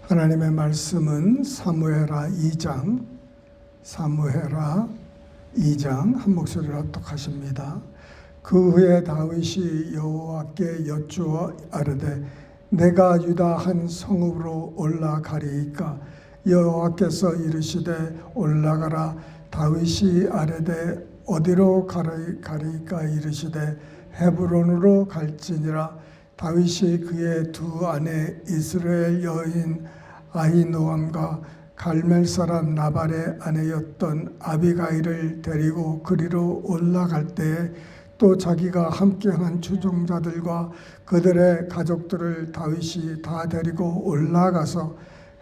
하나님의 말씀은 사무엘하 2장 한 목소리로 합독하십니다. 그 후에 다윗이 여호와께 여쭈어 아뢰되 내가 유다 한 성읍으로 올라가리이까? 여호와께서 이르시되 올라가라. 다윗이 아뢰되 어디로 가리이까? 이르시되 헤브론으로 갈지니라. 다윗이 그의 두 아내 이스라엘 여인 아히노암과 갈멜 사람 나발의 아내였던 아비가일을 데리고 그리로 올라갈 때에 또 자기가 함께한 추종자들과 그들의 가족들을 다윗이 다 데리고 올라가서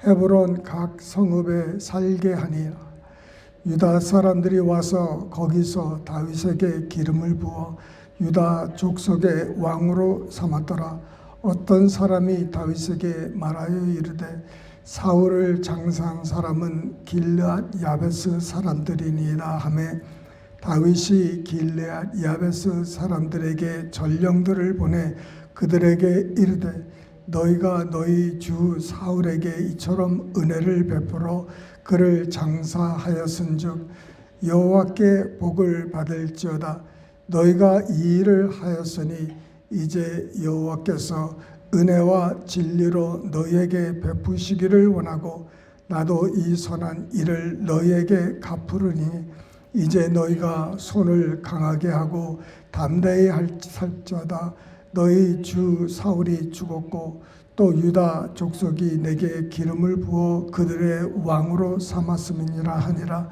헤브론 각 성읍에 살게 하니라. 유다 사람들이 와서 거기서 다윗에게 기름을 부어 유다 족속의 왕으로 삼았더라. 어떤 사람이 다윗에게 말하여 이르되 사울을 장사한 사람은 길르앗 야베스 사람들이니라 하매 다윗이 길르앗 야베스 사람들에게 전령들을 보내 그들에게 이르되 너희가 너희 주 사울에게 이처럼 은혜를 베풀어 그를 장사하였은즉 여호와께 복을 받을지어다. 너희가 이 일을 하였으니 이제 여호와께서 은혜와 진리로 너희에게 베푸시기를 원하고 나도 이 선한 일을 너희에게 갚으리니 이제 너희가 손을 강하게 하고 담대히 할지어다. 너희 주 사울이 죽었고 또 유다 족속이 내게 기름을 부어 그들의 왕으로 삼았음이니라 하니라.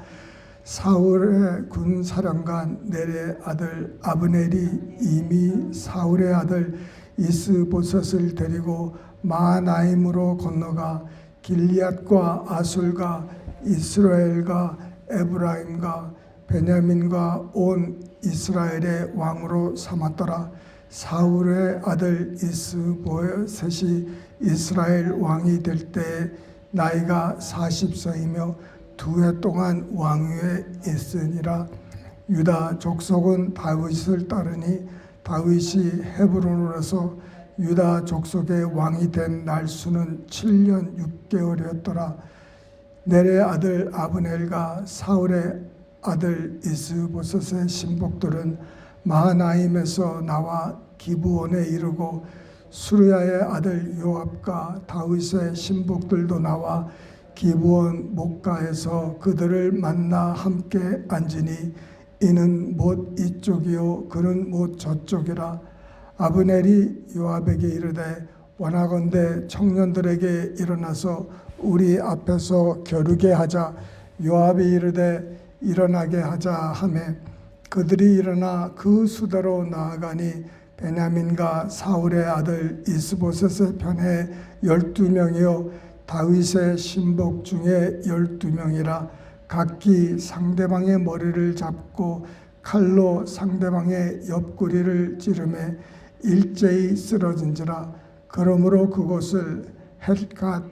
사울의 군사령관 넬의 아들 아브넬이 이미 사울의 아들 이스보셋을 데리고 마하나임으로 건너가 길리앗과 아술과 이스라엘과 에브라임과 베냐민과 온 이스라엘의 왕으로 삼았더라. 사울의 아들 이스보셋이 이스라엘 왕이 될 때에 나이가 40세이며 2해 동안 왕위에 있으니라. 유다 족속은 다윗을 따르니 다윗이 헤브론으로서 유다 족속의 왕이 된 날수는 7년 6개월이었더라. 넬의 아들 아브넬과 사울의 아들 이스보셋의 신복들은 마하나임에서 나와 기브온에 이르고 수르야의 아들 요압과 다윗의 신복들도 나와 기브온 목가에서 그들을 만나 함께 앉으니 이는 못 이쪽이요 그는 못 저쪽이라. 아브넬이 요압에게 이르되 원하건대 청년들에게 일어나서 우리 앞에서 겨루게 하자. 요압이 이르되 일어나게 하자 하매 그들이 일어나 그 수대로 나아가니 베냐민과 사울의 아들 이스보셋의 편에 12명이요 다윗의 신복 중에 12명이라. 각기 상대방의 머리를 잡고 칼로 상대방의 옆구리를 찌르매 일제히 쓰러진지라. 그러므로 그곳을 헷갓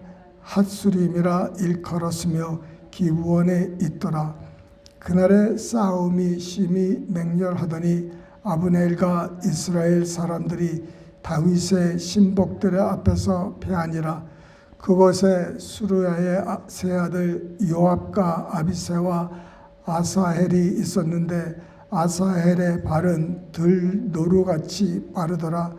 핫수림이라 일컬었으며 기브온에 있더라. 그날의 싸움이 심히 맹렬하더니 아브넬과 이스라엘 사람들이 다윗의 신복들의 앞에서 패하니라. 그곳에 수르야의 세 아들 요압과 아비새와 아사헬이 있었는데 아사헬의 발은 들 노루같이 빠르더라.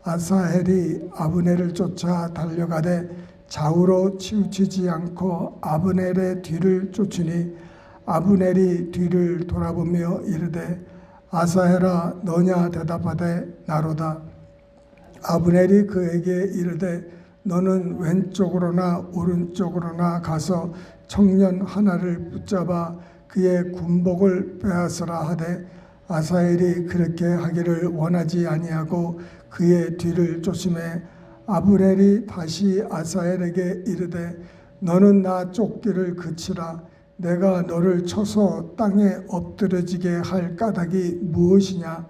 아사헬이 아브넬을 쫓아 달려가되 좌우로 치우치지 않고 아브넬의 뒤를 쫓으니 아브넬이 뒤를 돌아보며 이르되 아사헬아 너냐? 대답하되 나로다. 아브넬이 그에게 이르되 너는 왼쪽으로나 오른쪽으로나 가서 청년 하나를 붙잡아 그의 군복을 빼앗으라 하되 아사헬이 그렇게 하기를 원하지 아니하고 그의 뒤를 쫓음에 아브넬이 다시 아사헬에게 이르되 너는 나 쫓기를 그치라. 내가 너를 쳐서 땅에 엎드려지게 할 까닭이 무엇이냐?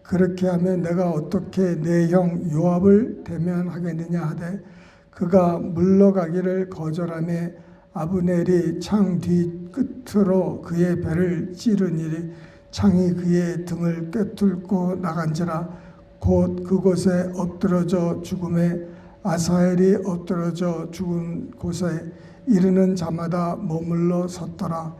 그렇게 하면 내가 어떻게 내 형 요압을 대면하겠느냐 하되 그가 물러가기를 거절하며 아브넬이 창 뒤 끝으로 그의 배를 찌르니 창이 그의 등을 꿰뚫고 나간지라. 곧 그곳에 엎드러져 죽음에 아사헬이 엎드러져 죽은 곳에 이르는 자마다 머물러 섰더라.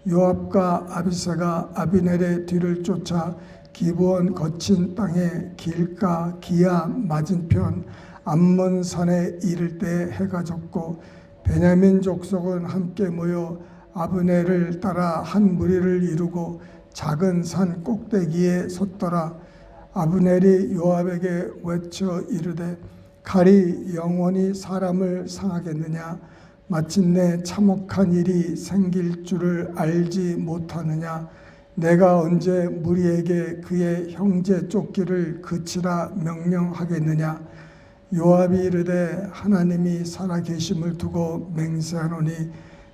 요압과 아비새가 아비넬의 뒤를 쫓아 기브온 거친 땅에 길가 기야 맞은편 암몬산에 이를 때 해가 졌고 베냐민 족속은 함께 모여 아브넬을 따라 한 무리를 이루고 작은 산 꼭대기에 섰더라. 아브넬이 요압에게 외쳐 이르되 칼이 영원히 사람을 상하겠느냐? 마침내 참혹한 일이 생길 줄을 알지 못하느냐? 내가 언제 무리에게 그의 형제 쫓기를 그치라 명령하겠느냐? 요압이 이르되 하나님이 살아계심을 두고 맹세하노니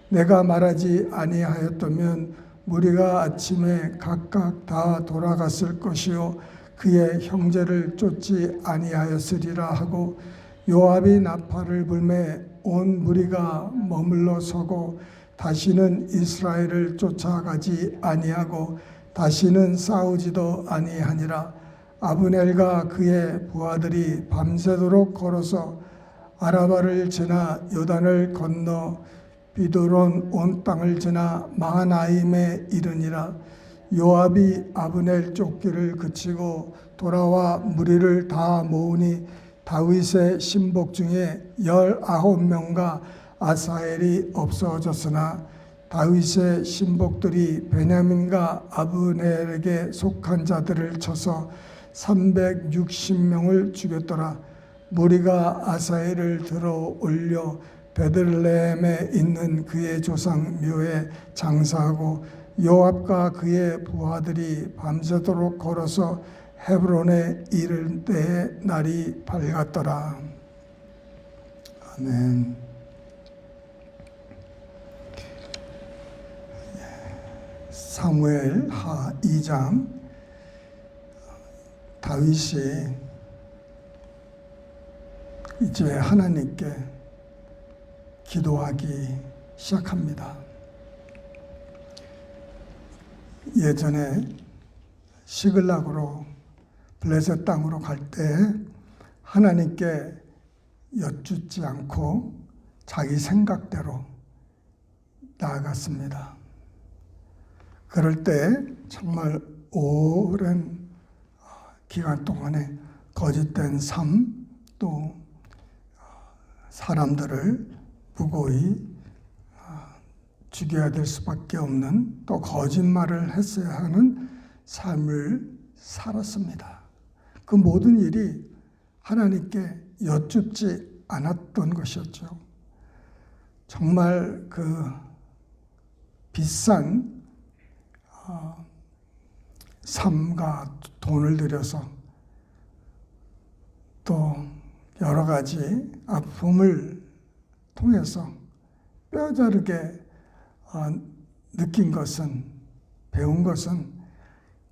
내가 말하지 아니하였다면 무리가 아침에 각각 다 돌아갔을 것이요 그의 형제를 쫓지 아니하였으리라 하고 요압이 나팔을 불매 온 무리가 머물러 서고 다시는 이스라엘을 쫓아가지 아니하고 다시는 싸우지도 아니하니라. 아브넬과 그의 부하들이 밤새도록 걸어서 아라바를 지나 요단을 건너 비도론 온 땅을 지나 마하나임에 이르니라. 요압이 아브넬 쫓기를 그치고 돌아와 무리를 다 모으니 다윗의 신복 중에 19명과 아사헬이 없어졌으나 다윗의 신복들이 베냐민과 아브넬에게 속한 자들을 쳐서 360명을 죽였더라. 무리가 아사헬을 들어 올려 베들레헴에 있는 그의 조상 묘에 장사하고 요압과 그의 부하들이 밤새도록 걸어서 헤브론에 이를 때에 날이 밝았더라. 아멘. 사무엘 하 2장. 다윗이 이제 하나님께 기도하기 시작합니다. 예전에 시글락으로 블레셋 땅으로 갈 때 하나님께 여쭙지 않고 자기 생각대로 나아갔습니다. 그럴 때 정말 오랜 기간 동안에 거짓된 삶, 또 사람들을 무고히 죽여야 될 수밖에 없는, 또 거짓말을 했어야 하는 삶을 살았습니다. 그 모든 일이 하나님께 여쭙지 않았던 것이었죠. 정말 그 비싼 삶과 돈을 들여서 또 여러 가지 아픔을 통해서 뼈저리게 느낀 것은, 배운 것은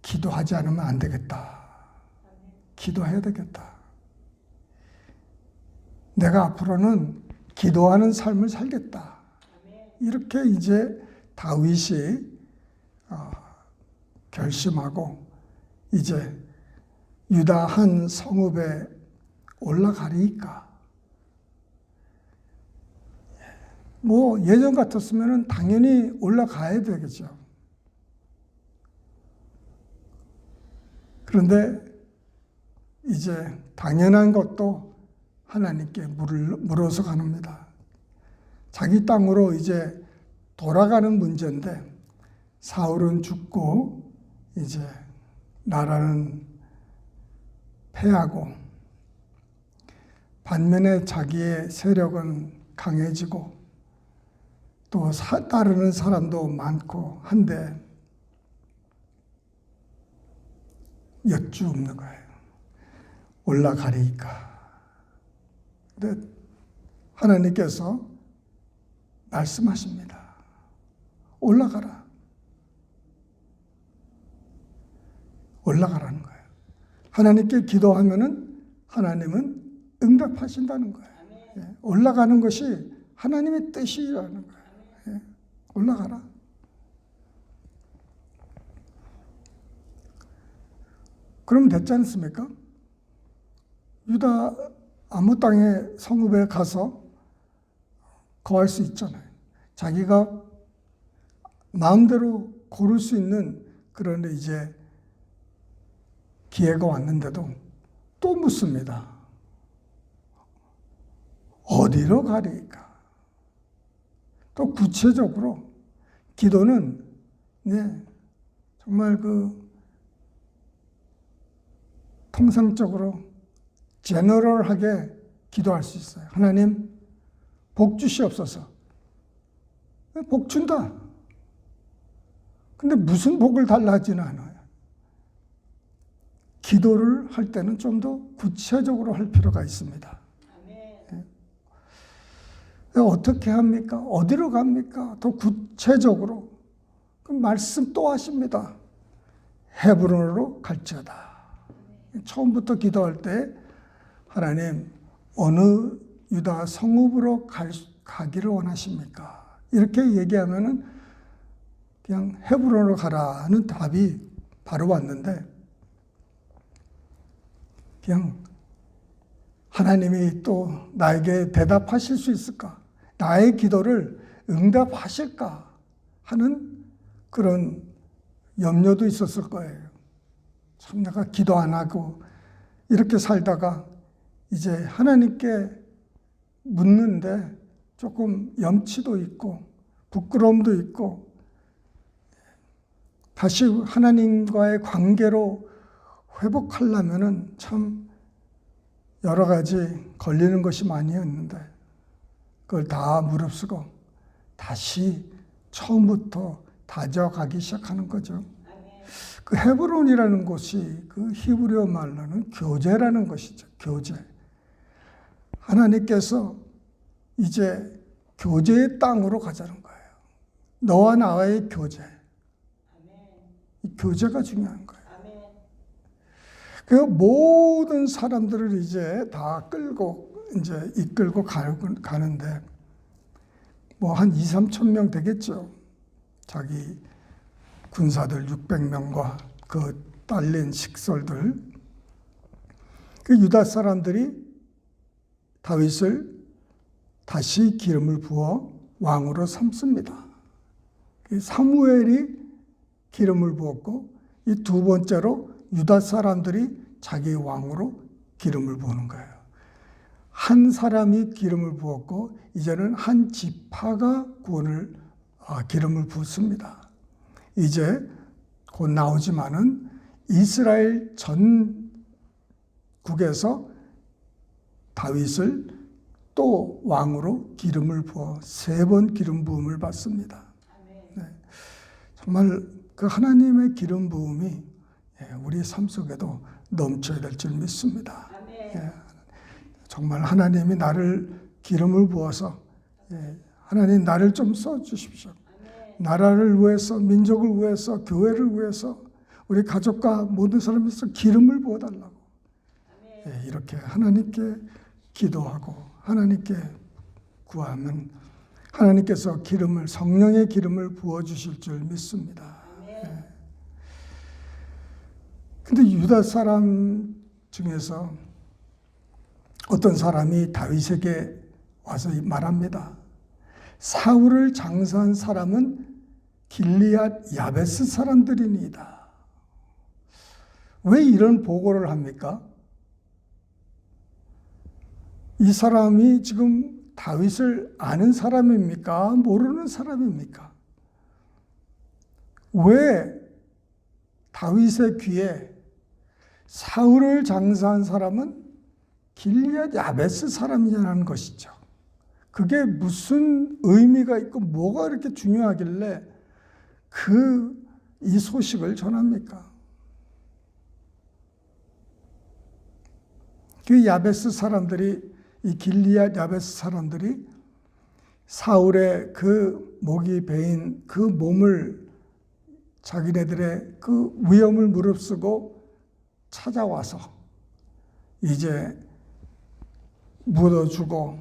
기도하지 않으면 안 되겠다. 기도해야 되겠다. 내가 앞으로는 기도하는 삶을 살겠다. 이렇게 이제 다윗이 결심하고 이제 유다 한 성읍에 올라가리까. 뭐 예전 같았으면 당연히 올라가야 되겠죠. 그런데 이제 당연한 것도 하나님께 물어서 가는니다. 자기 땅으로 이제 돌아가는 문제인데 사울은 죽고 이제 나라는 패하고 반면에 자기의 세력은 강해지고 또 따르는 사람도 많고 한데 여쭙는 거예요. 올라가리까. 근데 하나님께서 말씀하십니다. 올라가라. 올라가라는 거예요. 하나님께 기도하면은 하나님은 응답하신다는 거예요. 예, 올라가는 것이 하나님의 뜻이라는 거예요. 예, 올라가라. 그럼 됐지 않습니까? 유다 아무 땅에 성읍에 가서 거할 수 있잖아요. 자기가 마음대로 고를 수 있는 그런 이제 기회가 왔는데도 또 묻습니다. 어디로 가리까? 또 구체적으로 기도는 정말 통상적으로 제너럴하게 기도할 수 있어요. 하나님 복 주시옵소서. 복 준다. 근데 무슨 복을 달라 하지는 않아요. 기도를 할 때는 좀 더 구체적으로 할 필요가 있습니다. 어떻게 합니까? 어디로 갑니까? 더 구체적으로. 그 말씀 또 하십니다. 헤브론으로 갈지어다. 처음부터 기도할 때 하나님 어느 유다 성읍으로 가기를 원하십니까? 이렇게 얘기하면은 그냥 헤브론으로 가라는 답이 바로 왔는데 그냥 하나님이 또 나에게 대답하실 수 있을까? 나의 기도를 응답하실까? 하는 그런 염려도 있었을 거예요. 참 내가 기도 안 하고 이렇게 살다가 이제 하나님께 묻는데 조금 염치도 있고 부끄러움도 있고 다시 하나님과의 관계로 회복하려면은 참 여러 가지 걸리는 것이 많이 있는데 그걸 다 무릅쓰고 다시 처음부터 다져가기 시작하는 거죠. 그 헤브론이라는 곳이 그 히브리어 말로는 교제라는 것이죠. 교제. 하나님께서 이제 교제의 땅으로 가자는 거예요. 너와 나와의 교제. 이 교제가 중요한 거예요. 그 모든 사람들을 이제 다 끌고 이제 이끌고 가는데 뭐 한 2, 3천 명 되겠죠. 자기 군사들 600명과 그 딸린 식솔들. 그 유다 사람들이 다윗을 다시 기름을 부어 왕으로 삼습니다. 사무엘이 기름을 부었고 이 두 번째로 유다 사람들이 자기 왕으로 기름을 부는 거예요. 한 사람이 기름을 부었고 이제는 한 지파가 기름을 붓습니다. 이제 곧 나오지만은 이스라엘 전국에서 다윗을 또 왕으로 기름을 부어 3번 기름 부음을 받습니다. 네. 정말 그 하나님의 기름 부음이 우리 삶 속에도 넘쳐야 될 줄 믿습니다. 정말 하나님이 나를 기름을 부어서 하나님 나를 좀 써주십시오. 나라를 위해서, 민족을 위해서, 교회를 위해서, 우리 가족과 모든 사람을 위해서 기름을 부어달라고 이렇게 하나님께 기도하고 하나님께 구하면 하나님께서 성령의 기름을 부어주실 줄 믿습니다. 근데 유다 사람 중에서 어떤 사람이 다윗에게 와서 말합니다. 사울을 장사한 사람은 길리앗 야베스 사람들이니이다. 왜 이런 보고를 합니까? 이 사람이 지금 다윗을 아는 사람입니까? 모르는 사람입니까? 왜 다윗의 귀에 사울을 장사한 사람은 길리앗 야베스 사람이라는 것이죠. 그게 무슨 의미가 있고 뭐가 이렇게 중요하길래 이 소식을 전합니까? 그 야베스 사람들이, 이 길리앗 야베스 사람들이 사울의 그 목이 베인 그 몸을 자기네들의 그 위험을 무릅쓰고 찾아와서 이제 묻어주고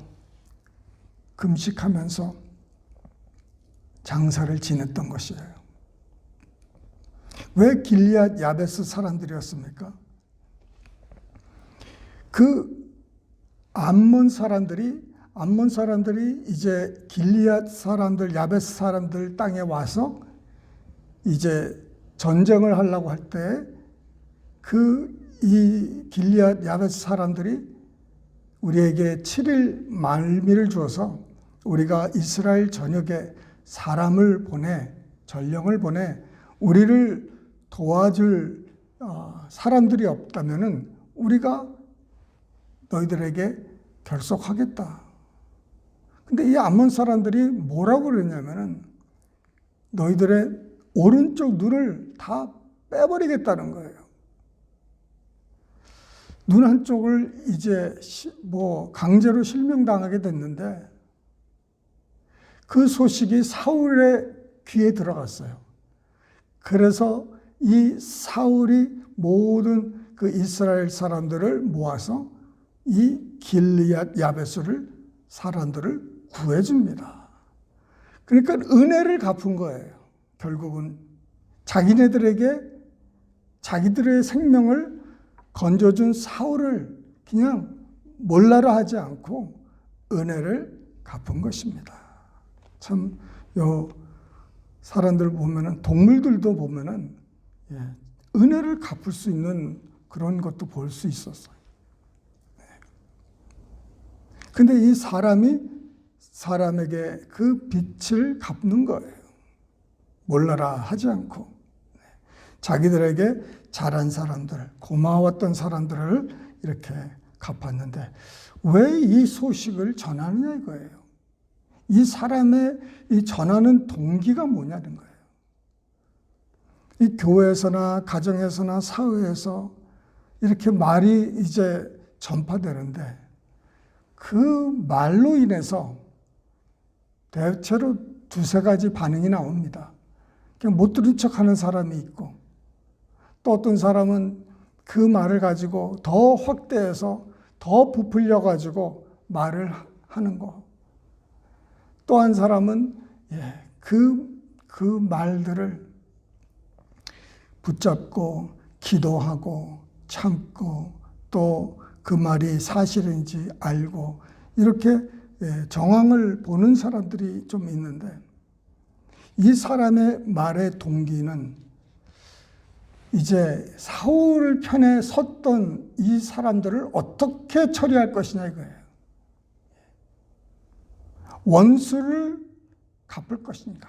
금식하면서 장사를 지냈던 것이에요. 왜 길리앗 야베스 사람들이었습니까? 그 암몬 사람들이 이제 길리앗 사람들, 야베스 사람들 땅에 와서 이제 전쟁을 하려고 할 때 이 길리앗 야베스 사람들이 우리에게 7일 말미를 주어서 우리가 이스라엘 전역에 사람을 보내, 전령을 보내 우리를 도와줄 사람들이 없다면은 우리가 너희들에게 결속하겠다. 근데 이 암몬 사람들이 뭐라고 그랬냐면은 너희들의 오른쪽 눈을 다 빼버리겠다는 거예요. 눈 한쪽을 이제 강제로 실명당하게 됐는데 그 소식이 사울의 귀에 들어갔어요. 그래서 이 사울이 모든 그 이스라엘 사람들을 모아서 이 길리앗 야베스를 사람들을 구해줍니다. 그러니까 은혜를 갚은 거예요. 결국은 자기네들에게 자기들의 생명을 건져준 사울을 그냥 몰라라 하지 않고 은혜를 갚은 것입니다. 참 요 사람들 보면은 동물들도 보면은 은혜를 갚을 수 있는 그런 것도 볼 수 있었어요. 근데 이 사람이 사람에게 그 빛을 갚는 거예요. 몰라라 하지 않고 자기들에게 잘한 사람들, 고마웠던 사람들을 이렇게 갚았는데 왜 이 소식을 전하느냐 이거예요. 이 사람의 이 전하는 동기가 뭐냐는 거예요. 이 교회에서나 가정에서나 사회에서 이렇게 말이 이제 전파되는데 그 말로 인해서 대체로 두세 가지 반응이 나옵니다. 그냥 못 들은 척하는 사람이 있고 또 어떤 사람은 그 말을 가지고 더 확대해서 더 부풀려 가지고 말을 하는 거. 또 한 사람은 그 말들을 붙잡고 기도하고 참고 또 그 말이 사실인지 알고 이렇게 정황을 보는 사람들이 좀 있는데 이 사람의 말의 동기는 이제 사울 편에 섰던 이 사람들을 어떻게 처리할 것이냐 이거예요. 원수를 갚을 것인가.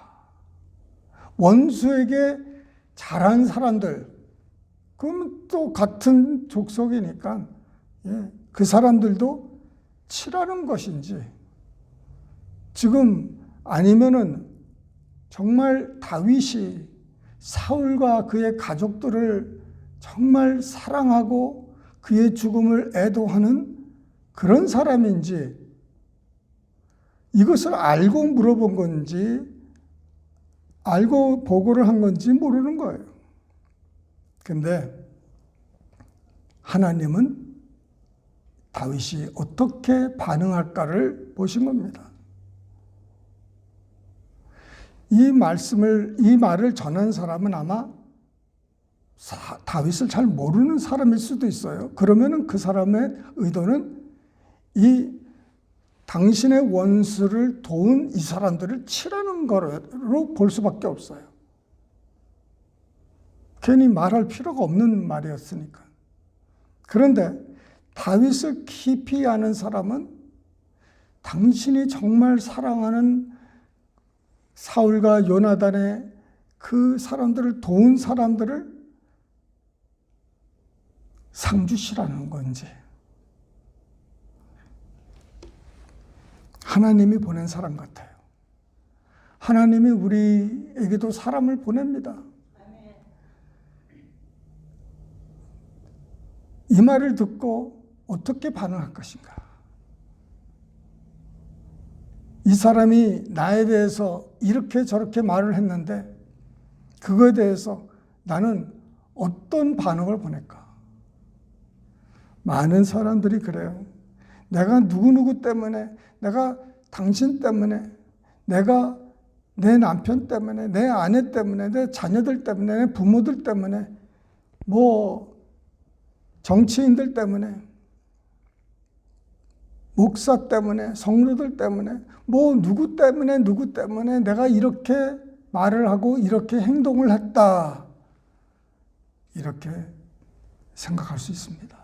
원수에게 잘한 사람들, 그러면 또 같은 족속이니까 그 사람들도 치라는 것인지 지금 아니면은 정말 다윗이 사울과 그의 가족들을 정말 사랑하고 그의 죽음을 애도하는 그런 사람인지 이것을 알고 물어본 건지 알고 보고를 한 건지 모르는 거예요. 근데 하나님은 다윗이 어떻게 반응할까를 보신 겁니다. 이 말을 전한 사람은 아마 다윗을 잘 모르는 사람일 수도 있어요. 그러면은 그 사람의 의도는 이 당신의 원수를 도운 이 사람들을 치라는 거로 볼 수밖에 없어요. 괜히 말할 필요가 없는 말이었으니까. 그런데 다윗을 깊이 아는 사람은 당신이 정말 사랑하는 사울과 요나단의 그 사람들을 도운 사람들을 상 주시라는 건지 하나님이 보낸 사람 같아요. 하나님이 우리에게도 사람을 보냅니다. 이 말을 듣고 어떻게 반응할 것인가? 이 사람이 나에 대해서 이렇게 저렇게 말을 했는데 그거에 대해서 나는 어떤 반응을 보낼까? 많은 사람들이 그래요. 내가 누구누구 때문에, 내가 당신 때문에, 내가 내 남편 때문에, 내 아내 때문에, 내 자녀들 때문에, 내 부모들 때문에, 정치인들 때문에 목사 때문에, 성도들 때문에, 뭐 누구 때문에 내가 이렇게 말을 하고 이렇게 행동을 했다. 이렇게 생각할 수 있습니다.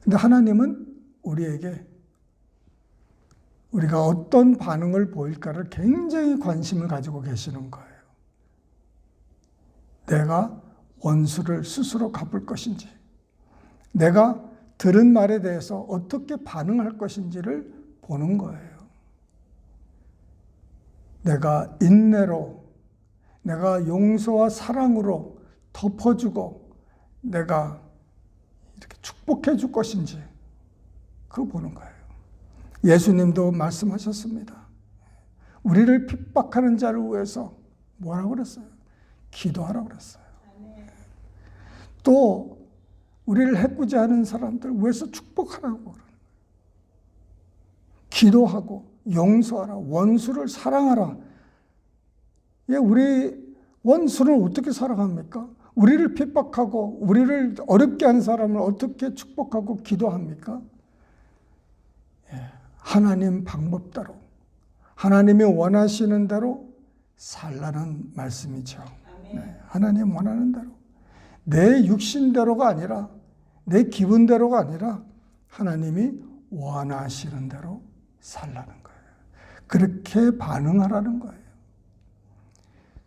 근데 하나님은 우리에게 우리가 어떤 반응을 보일까를 굉장히 관심을 가지고 계시는 거예요. 내가 원수를 스스로 갚을 것인지, 내가 들은 말에 대해서 어떻게 반응할 것인지를 보는 거예요. 내가 인내로, 내가 용서와 사랑으로 덮어주고 내가 이렇게 축복해 줄 것인지 그거 보는 거예요. 예수님도 말씀하셨습니다. 우리를 핍박하는 자를 위해서 뭐라고 그랬어요? 기도하라고 그랬어요. 또 우리를 해코지하는 사람들 위해서 축복하라고 그러는 거예요. 기도하고 용서하라, 원수를 사랑하라. 예, 우리 원수를 어떻게 사랑합니까? 우리를 핍박하고 우리를 어렵게 하는 사람을 어떻게 축복하고 기도합니까? 예, 하나님 방법대로, 하나님이 원하시는 대로 살라는 말씀이죠. 네, 하나님 원하는 대로. 내 육신대로가 아니라, 내 기분대로가 아니라 하나님이 원하시는 대로 살라는 거예요. 그렇게 반응하라는 거예요.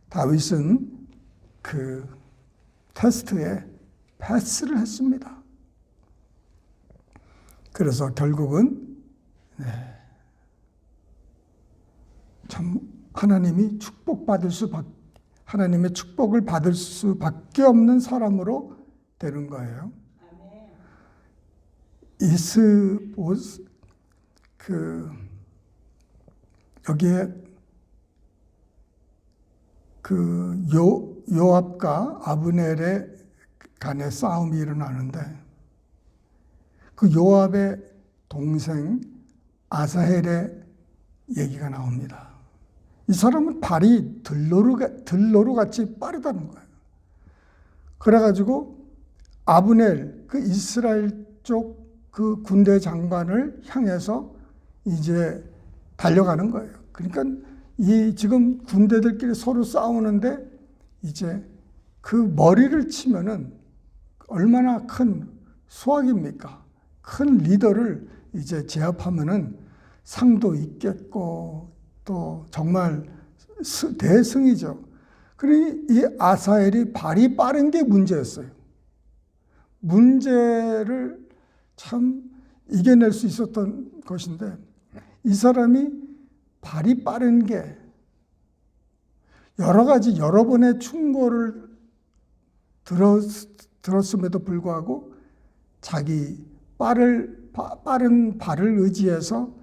다윗은 그 테스트에 패스를 했습니다. 그래서 결국은 참 하나님이 하나님의 축복을 받을 수밖에 없는 사람으로 되는 거예요. 여기에 요압과 아브넬의 간에 싸움이 일어나는데 그 요압의 동생 아사헬의 얘기가 나옵니다. 이 사람은 발이 들노루같이 빠르다는 거예요. 그래가지고 아브넬, 그 이스라엘 쪽 그 군대 장관을 향해서 이제 달려가는 거예요. 그러니까 지금 군대들끼리 서로 싸우는데 이제 그 머리를 치면은 얼마나 큰 수확입니까? 큰 리더를 이제 제압하면은 상도 있겠고 또 정말 대승이죠. 그러니 이 아사엘이 발이 빠른 게 문제였어요. 문제를 참 이겨낼 수 있었던 것인데 이 사람이 발이 빠른 게 여러 번의 충고를 들었음에도 불구하고 자기 빠른 발을 의지해서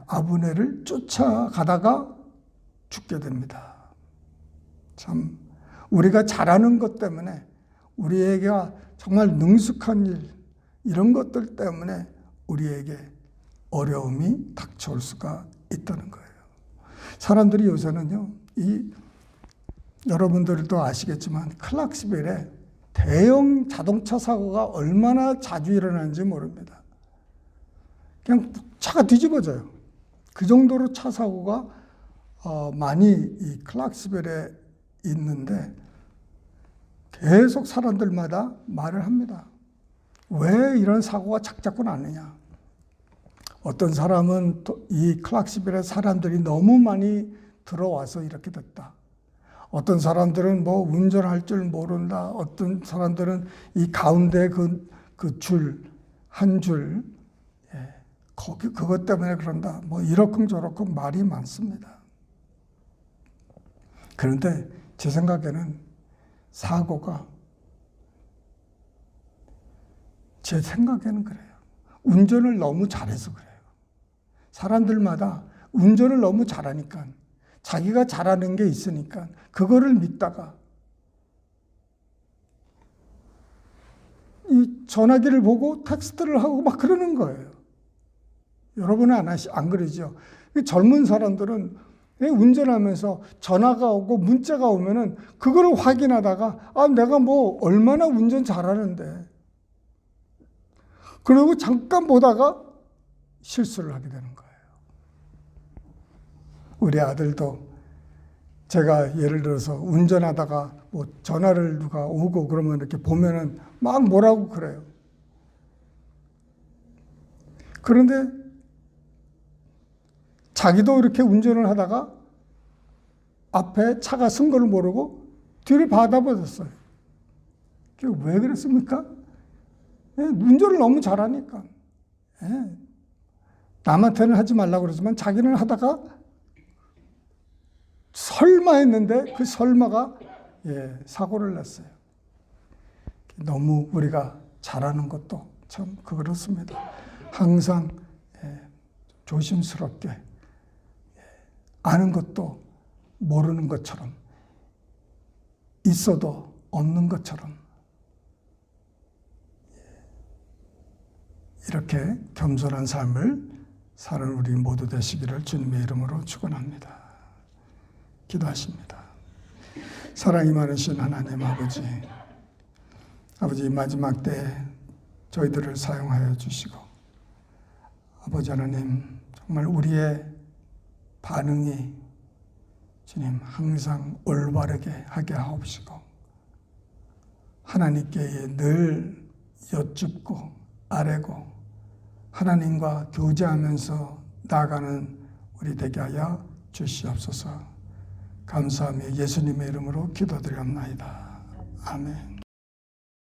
아브넬을 쫓아가다가 죽게 됩니다. 참 우리가 잘하는 것 때문에 우리에게 정말 능숙한 일 이런 것들 때문에 우리에게 어려움이 닥쳐올 수가 있다는 거예요. 사람들이 요새는요, 여러분들도 아시겠지만 클락스빌에 대형 자동차 사고가 얼마나 자주 일어나는지 모릅니다. 그냥 차가 뒤집어져요. 그 정도로 차 사고가 많이 이 클락스빌에 있는데 계속 사람들마다 말을 합니다. 왜 이런 사고가 자꾸 나느냐. 어떤 사람은 이 클락스빌에 사람들이 너무 많이 들어와서 이렇게 됐다. 어떤 사람들은 뭐 운전할 줄 모른다. 어떤 사람들은 이 가운데 한 줄, 그것 때문에 그런다. 뭐 이러쿵저러쿵 말이 많습니다. 그런데 제 생각에는 제 생각에는 그래요. 운전을 너무 잘해서 그래요. 사람들마다 운전을 너무 잘하니까 자기가 잘하는 게 있으니까 그거를 믿다가 이 전화기를 보고 텍스트를 하고 막 그러는 거예요. 여러분은 안 그러죠? 젊은 사람들은 운전하면서 전화가 오고 문자가 오면은 그거를 확인하다가 내가 뭐 얼마나 운전 잘하는데 그리고 잠깐 보다가 실수를 하게 되는 거예요. 우리 아들도 제가 예를 들어서 운전하다가 뭐 전화를 누가 오고 그러면 이렇게 보면은 막 뭐라고 그래요. 그런데 자기도 이렇게 운전을 하다가 앞에 차가 쓴 걸 모르고 뒤를 받아버렸어요. 왜 그랬습니까? 운전을 너무 잘하니까. 남한테는 하지 말라고 그러지만 자기는 하다가 설마 했는데 그 설마가 사고를 냈어요. 너무 우리가 잘하는 것도 참 그렇습니다. 항상 조심스럽게 아는 것도 모르는 것처럼 있어도 없는 것처럼 이렇게 겸손한 삶을 사는 우리 모두 되시기를 주님의 이름으로 축원합니다. 기도하십니다. 사랑이 많으신 하나님 아버지, 아버지 마지막 때에 저희들을 사용하여 주시고 아버지 하나님 정말 우리의 반응이 주님 항상 올바르게 하게 하옵시고 하나님께 늘 여쭙고 아뢰고 하나님과 교제하면서 나아가는 우리 되게 하여 주시옵소서. 감사하며 예수님의 이름으로 기도드리옵나이다. 아멘.